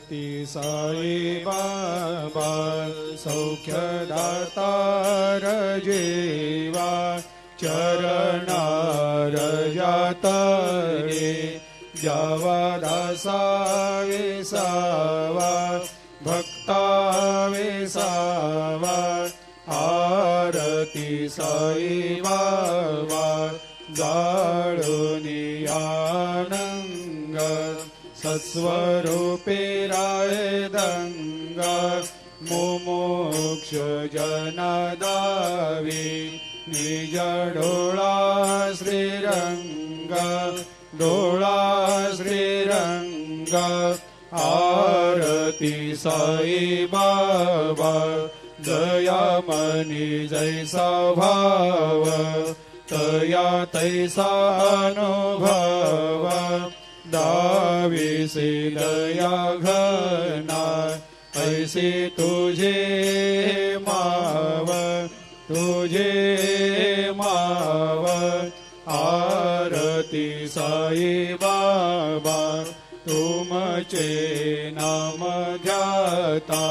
ती साई बाबा सौख्यदातार जीवा चरणार जातरे जावा दासा विसावा भक्ता विसावा आरती साई बाबा जाळुनी आनंग सत्स्वरूपे राय दंग मुमुक्ष जनदावी निज डोळा श्रीरंग डोळा श्रीरंग आरती साई बाबा दयामनी जैसा भाव तया तैसा अनुभव दाविसे दया घना ऐसे तुझे माव तुझे माव आरती साई बाबा तुमचे नाम ध्याता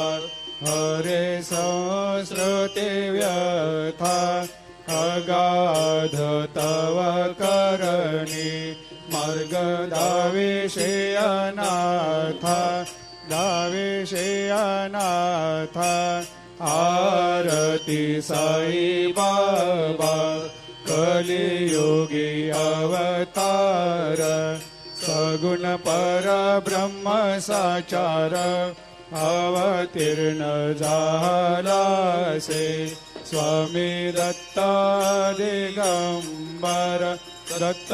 हरे संस्कृते व्यथा अगाध तव करणी मार्ग दाविषे अनाथा दाविषे अनाथा आरती साई बाबा कलियुगी अवतार सगुण परब्रह्म साचार अवतीर्ण झालासे स्वामी दत्त दिगंबर दत्त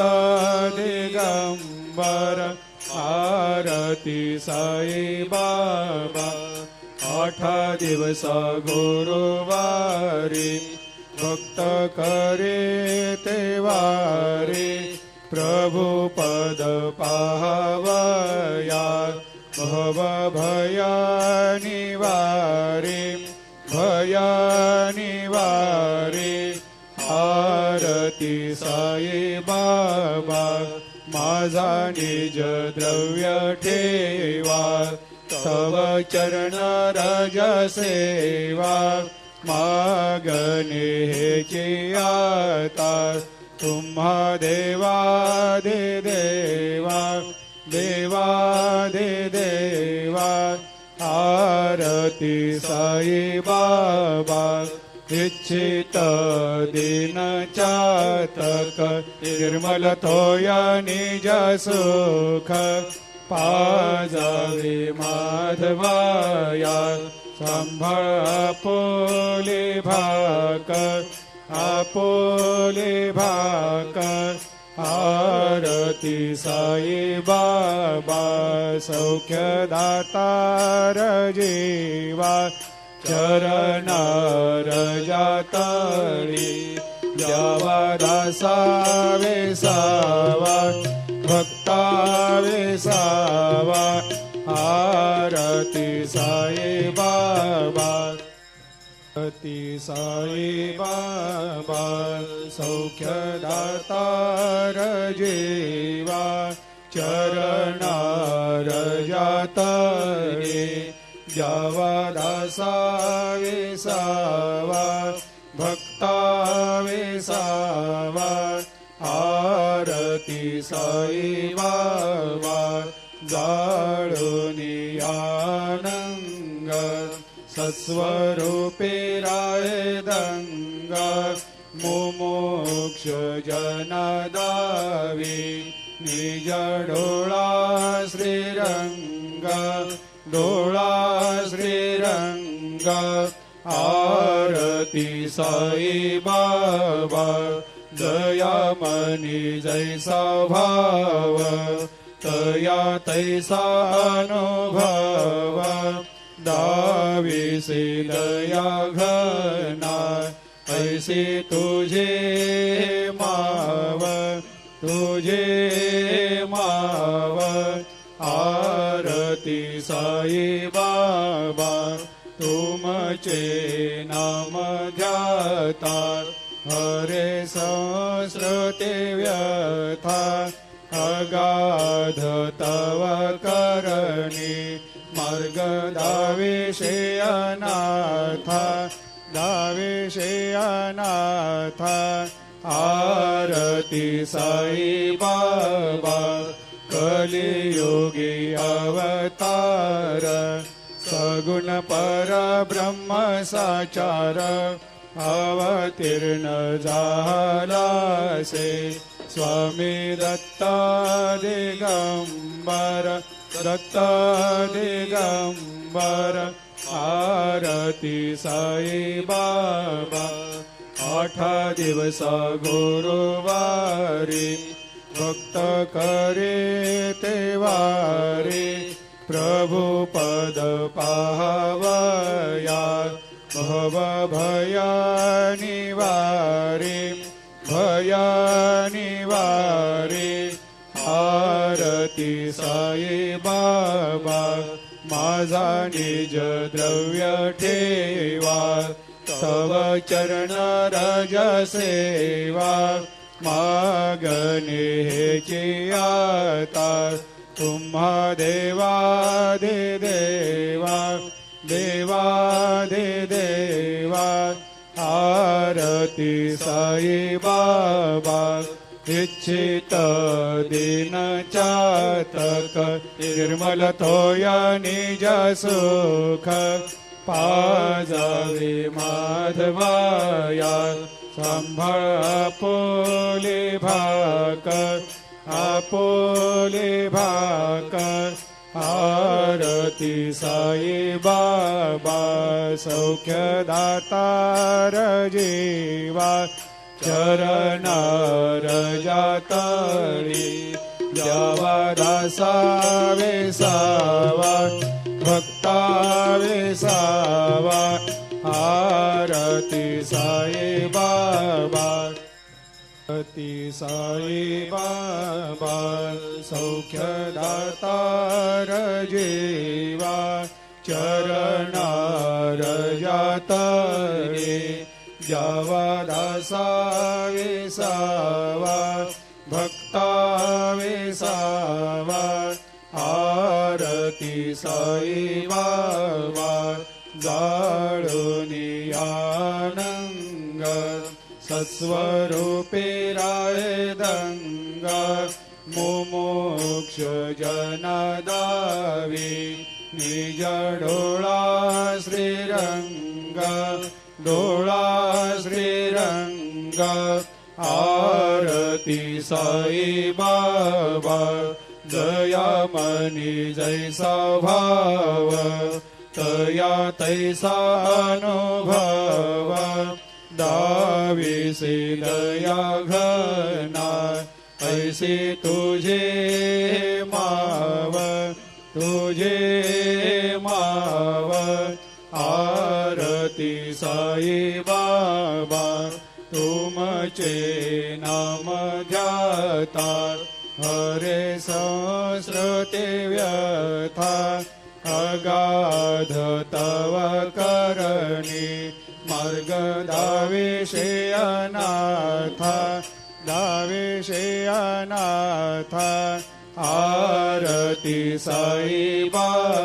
दिगंबर आरती साई बाबा 8 दिवस गुरुवारी भक्त करे तेवारी प्रभु पद पाहवया भव भया निवारी भया निवारी आरती साई बाबा माझा निज द्रव्य ठेवा तव चरण रज सेवा मागणे हेची आता तुम्हा देवादि देवा देवादि देवा आरती साई बाबा इच्छित दिन चातक निर्मल थोया निज सुख पाजावे माधवाया सांभाळ आपोले भाक आरती साई बाबा सौख्यदातार जीवा चरणार जातळी द्यावा दासा विसावा भक्ता विसावा आरती साई बाबा ती साई बाबा सौख्यदातार जीवा चरणार जातळे द्यावा दासा विसावा भक्ता विसावा आरती साई बाबा जाळुनी आनंग सत्स्वरूपे राय दंग मुमुक्ष जनदावी निज डोळा श्रीरंग डोळा श्रीरंग आरती साई बाबा दयामनी जैसा भाव तया तैसा अनुभव दाविसे दया घना ऐसे तुझे माव तुझे माव आरती साई बाबा तुमचे नाम ध्याता हरे संस्कृते व्यथा अगाध तव करणी मार्ग दाविषे अनाथा दाविषे अनाथा आरती साई बाबा कलियुगी अवतार सगुण परब्रह्म साचार अवतीर्ण झालासे स्वामी दत्त दिगंबर दत्त दिगंबर आरती साई बाबा 8 दिवस गुरुवारी भक्त करे तेवारी प्रभु पद पाहवया भव भया निवारी भया निवारी आरती साई बाबा माझा निज द्रव्य ठेवा तव चरण रज सेवा मागणे हेची आता तुम्हा देवादि देवा देवादि देवा आरती साई बाबा इच्छित दिन चातक निर्मल थोया निज सुख पाजावे माधवाया सांभाळ आपोले भाकर आरती साई बाबा सौख्यदातार जीवा चरणार जातळी जावा दासा वेसावा भक्ता वेसावा आरती साई बाबा आरती साई बाबा सौख्यदातार जीवा चरणार जातळे जावा दासा वेसावा भक्ता वेसावा आरती साई बाबा जाळूनी आनंग सस्वरूपे राय दंग मुमुक्ष जनदावी निज डोळा श्रीरंग डोळा श्रीरंग आरती साई बाबा दयामनी जैसा भाव तया तैसा अनुभव दाविसे दया घना ऐसे तुझे माव आरती साई बाबा तुमचे नाम ध्याता हरे संस्कृते व्यथा अगाध तव करणी मार्ग दाविषे अनाथा दाविषे अनाथा आरती साई बाबा